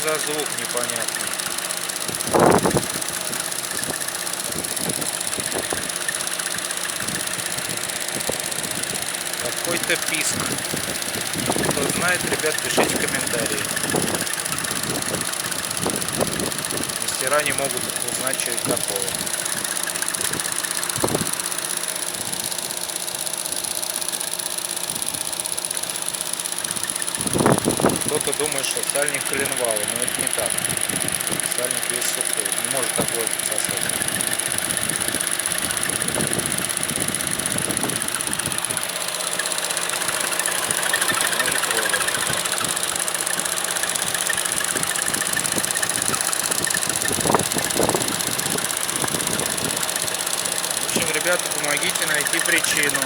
за звук непонятный? Какой-то писк. Кто знает, ребят, пишите комментарии. Мастера не могут узнать, что это такое. Кто-то думает, что сальник коленвала, но это не так. Сальник весь сухой, не может так воздух сосать. Может провод. В общем, ребята, помогите найти причину.